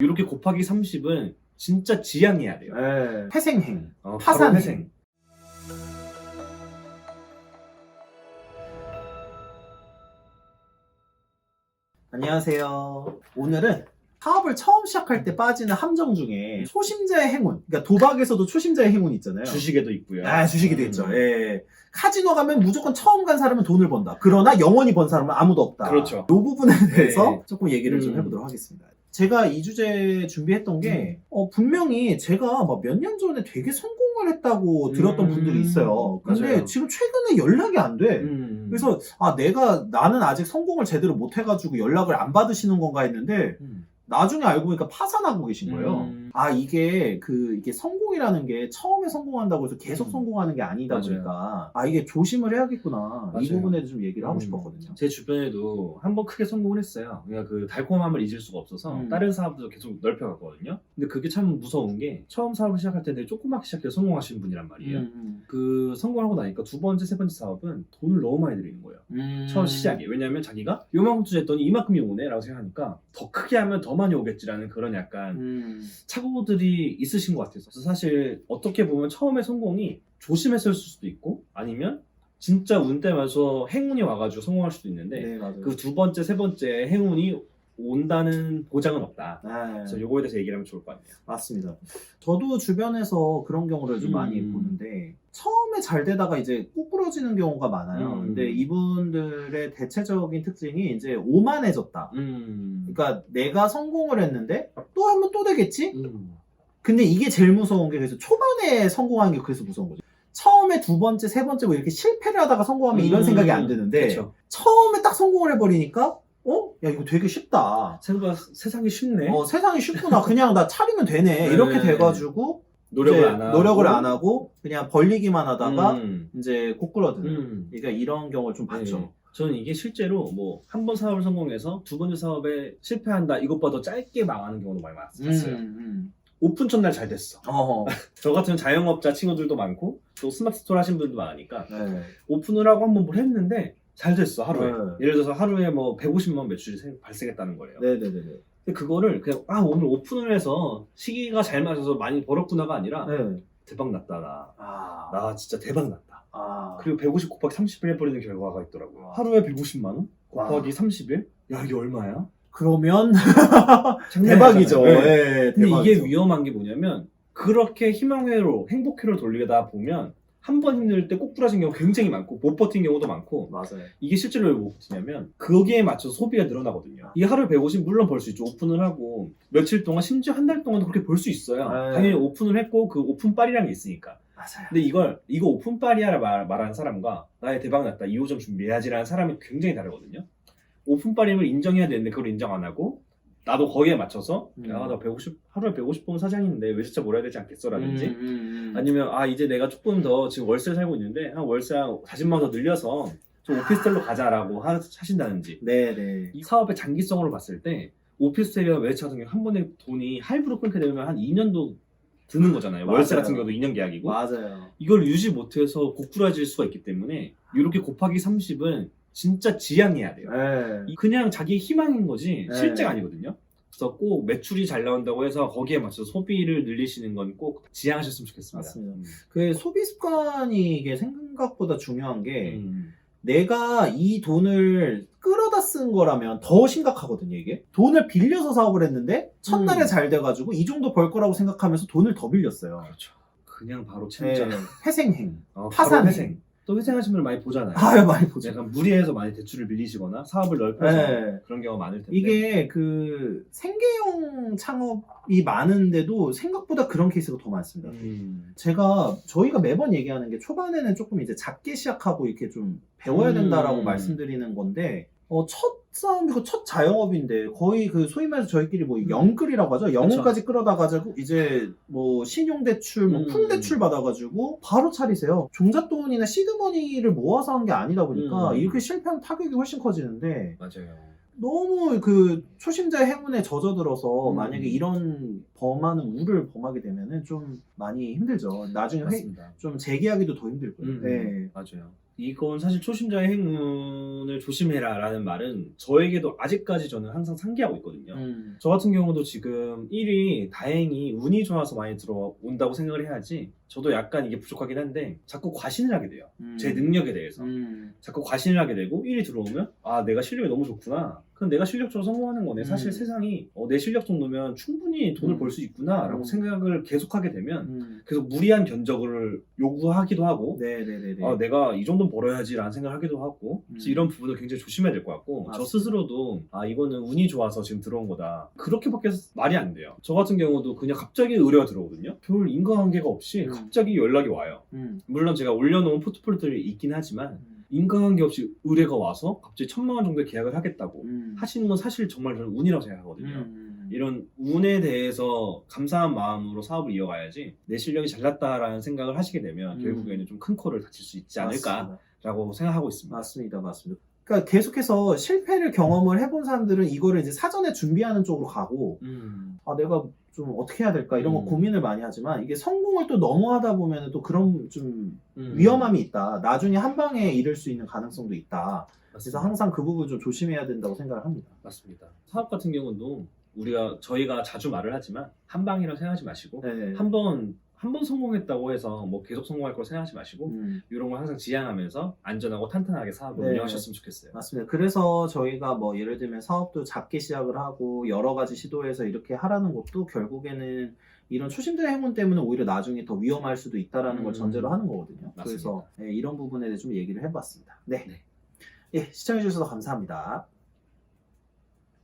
이렇게 곱하기 30은 진짜 지양해야 돼요. 네. 회생행, 바로 파산행. 회생. 안녕하세요. 오늘은 사업을 처음 시작할 때 빠지는 함정 중에 초심자의 행운, 그러니까 도박에서도 초심자의 행운 있잖아요. 주식에도 있고요. 주식에도 있죠. 예. 카지노 가면 무조건 처음 간 사람은 돈을 번다. 그러나 영원히 번 사람은 아무도 없다. 그렇죠. 이 부분에 대해서 네. 조금 얘기를 좀 해보도록 하겠습니다. 제가 이 주제 준비했던 게 분명히 제가 막 몇 년 전에 되게 성공을 했다고 들었던 분들이 있어요. 근데 맞아요. 지금 최근에 연락이 안 돼. 그래서 나는 아직 성공을 제대로 못 해가지고 연락을 안 받으시는 건가 했는데 나중에 알고 보니까 파산하고 계신 거예요. 이게 성공이라는 게 처음에 성공한다고 해서 계속 성공하는 게 아니다 맞아요. 보니까 이게 조심을 해야겠구나. 이 맞아요. 부분에 좀 얘기를 하고 싶었거든요. 제 주변에도 한번 크게 성공을 했어요. 그러니까 그 달콤함을 잊을 수가 없어서 다른 사업도 계속 넓혀갔거든요. 근데 그게 참 무서운 게 처음 사업을 시작할 때 되게 조그맣게 시작해서 성공하시는 분이란 말이에요. 그 성공하고 나니까 두 번째, 세 번째 사업은 돈을 너무 많이 들이는 거예요. 첫 시작이. 왜냐하면 자기가 요만큼 투자했더니 이만큼이 오네 라고 생각하니까 더 크게 하면 더 많이 오겠지라는 그런 약간 착오들이 있으신 것 같아서. 그래서 사실 어떻게 보면 처음에 성공이 조심했을 수도 있고 아니면 진짜 운 때문에 행운이 와가지고 성공할 수도 있는데 네, 맞아요. 그 두 번째, 세 번째 행운이 온다는 보장은 없다. 네. 그래서 요거에 대해서 얘기를 하면 좋을 것 같네요. 맞습니다. 저도 주변에서 그런 경우를 좀 많이 보는데 처음에 잘 되다가 이제 꼬꾸러지는 경우가 많아요. 근데 이분들의 대체적인 특징이 이제 오만해졌다. 그러니까 내가 성공을 했는데 또 하면 또 되겠지? 근데 이게 제일 무서운 게 그래서 초반에 성공하는 게 그래서 무서운 거죠. 처음에 두 번째, 세 번째 뭐 이렇게 실패를 하다가 성공하면 이런 생각이 안 드는데 그쵸. 처음에 딱 성공을 해버리니까 야 이거 되게 쉽다. 생각보다 세상이 쉽네. 세상이 쉽구나. 그냥 나 차리면 되네. 이렇게 돼가지고 노력을 안 하고 그냥 벌리기만 하다가 이제 꼬꾸러드는 그러니까 이런 경우를 좀 봤죠. 네. 저는 이게 실제로 뭐 한 번 사업을 성공해서 두 번째 사업에 실패한다 이것보다 더 짧게 망하는 경우도 많이 봤어요. 오픈 첫날 잘 됐어. 저 같은 자영업자 친구들도 많고 또 스마트 스토어 하신 분들도 많으니까 오픈을 하고 한번 뭘 했는데 잘 됐어 하루에. 예를 들어서 하루에 뭐 150만 매출이 발생했다는 거예요. 네네네. 근데 그거를 그냥 오늘 오픈을 해서 시기가 잘 맞아서 많이 벌었구나가 아니라 대박 났다 나 진짜 대박 났다. 그리고 150 곱하기 30을 해버리는 결과가 있더라고요. 하루에 150만 원 곱하기 30일? 야 이게 얼마야? 그러면 대박이죠. 네. 근데 대박이죠. 이게 위험한 게 뭐냐면 그렇게 희망회로 행복회로 돌리다 보면 한 번 힘들 때 꼬꾸라진 경우 굉장히 많고 못 버틴 경우도 많고 맞아요. 이게 실제로 왜 못 버티냐면 거기에 맞춰서 소비가 늘어나거든요. 이 하루에 150 물론 벌 수 있죠. 오픈을 하고 며칠 동안 심지어 한 달 동안도 그렇게 벌 수 있어요. 당연히 오픈을 했고 그 오픈빨이라는 게 있으니까. 맞아요. 근데 이거 오픈빨이야 말하는 사람과 나의 대박났다 2호점 준비해야지라는 사람이 굉장히 다르거든요. 오픈빨임을 인정해야 되는데 그걸 인정 안 하고 나도 거기에 맞춰서 나 하루에 150번 사장인데 외제차 몰아야 되지 않겠어 라든지 아니면 이제 내가 조금 더 지금 월세 살고 있는데 월세 40만 원 더 늘려서 좀 오피스텔로 가자라고 하신다든지. 네네. 이 사업의 장기성으로 봤을 때 오피스텔이나 외제차 같은 경우 한 번에 돈이 할부로 끊게 되면 한 2년도 드는 거잖아요. 맞아요. 월세 같은 경우도 2년 계약이고 맞아요. 이걸 유지 못해서 고꾸라질 수가 있기 때문에 이렇게 곱하기 30은 진짜 지양해야 돼요. 그냥 자기의 희망인 거지 실제가 아니거든요. 그래서 꼭 매출이 잘 나온다고 해서 거기에 맞춰서 소비를 늘리시는 건 꼭 지양하셨으면 좋겠습니다. 맞습니다. 그 소비 습관이 이게 생각보다 중요한 게 내가 이 돈을 끌어다 쓴 거라면 더 심각하거든요. 이게 돈을 빌려서 사업을 했는데 첫날에 잘 돼가지고 이 정도 벌 거라고 생각하면서 돈을 더 빌렸어요. 그렇죠. 그냥 바로 진짜 회생행, 파산 회생. 또 회생하신 분을 많이 보잖아요. 많이 보죠. 약간 무리해서 많이 대출을 밀리시거나 사업을 넓혀서 그런 경우가 많을 텐데. 이게 그 생계형 창업이 많은데도 생각보다 그런 케이스가 더 많습니다. 저희가 매번 얘기하는 게 초반에는 조금 이제 작게 시작하고 이렇게 좀 배워야 된다라고 말씀드리는 건데 첫 사업이고 첫 자영업인데 거의 그 소위 말해서 저희끼리 뭐 영끌이라고 하죠. 영혼까지 끌어다가지고 이제 뭐 신용대출, 뭐 풍대출 받아가지고 바로 차리세요. 종잣돈이나 시드머니를 모아서 한 게 아니다 보니까 이렇게 실패하면 타격이 훨씬 커지는데 맞아요. 너무 그 초심자의 행운에 젖어들어서 만약에 이런 범하는 우를 범하게 되면은 좀 많이 힘들죠. 나중에 좀 재기하기도 더 힘들고요. 맞아요. 이건 사실 초심자의 행운을 조심해라라는 말은 저에게도 아직까지 저는 항상 상기하고 있거든요. 저 같은 경우도 지금 1위 다행히 운이 좋아서 많이 들어온다고 생각을 해야지 저도 약간 이게 부족하긴 한데 자꾸 과신을 하게 돼요. 제 능력에 대해서. 자꾸 과신을 하게 되고 1위 들어오면 아 내가 실력이 너무 좋구나. 그럼 내가 실력적으로 성공하는 거네. 사실 세상이 내 실력 정도면 충분히 돈을 벌 수 있구나 라고 생각을 계속하게 되면 계속 무리한 견적을 요구하기도 하고 네네네네. 아, 내가 이 정도는 벌어야지 라는 생각을 하기도 하고 그래서 이런 부분을 굉장히 조심해야 될 것 같고 맞습니다. 저 스스로도 아 이거는 운이 좋아서 지금 들어온 거다 그렇게밖에 말이 안 돼요. 저 같은 경우도 그냥 갑자기 의뢰가 들어오거든요. 별 인과관계가 없이 갑자기 연락이 와요. 물론 제가 올려놓은 포트폴리오들이 있긴 하지만 인과관계 없이 의뢰가 와서 갑자기 1,000만 원 정도의 계약을 하겠다고 하시는 건 사실 정말 저는 운이라고 생각하거든요. 이런 운에 대해서 감사한 마음으로 사업을 이어가야지 내 실력이 잘났다라는 생각을 하시게 되면 결국에는 좀 큰 코를 다칠 수 있지 않을까라고 생각하고 있습니다. 맞습니다. 맞습니다. 그러니까 계속해서 실패를 경험을 해본 사람들은 이거를 이제 사전에 준비하는 쪽으로 가고 아 내가 좀 어떻게 해야 될까 이런 거 고민을 많이 하지만 이게 성공을 또 너무 하다 보면 또 그런 좀 위험함이 있다. 나중에 한 방에 이를 수 있는 가능성도 있다. 그래서 항상 그 부분 좀 조심해야 된다고 생각을 합니다. 맞습니다. 사업 같은 경우도 저희가 자주 말을 하지만 한 방이라고 생각하지 마시고 네. 한 번 성공했다고 해서 뭐 계속 성공할 거라고 생각하지 마시고 이런 걸 항상 지향하면서 안전하고 탄탄하게 사업을 네. 운영하셨으면 좋겠어요. 맞습니다. 그래서 저희가 뭐 예를 들면 사업도 작게 시작을 하고 여러 가지 시도해서 이렇게 하라는 것도 결국에는 이런 초심자의 행운 때문에 오히려 나중에 더 위험할 수도 있다라는 걸 전제로 하는 거거든요. 맞습니다. 그래서 네, 이런 부분에 대해 좀 얘기를 해봤습니다. 네. 네. 예, 시청해주셔서 감사합니다.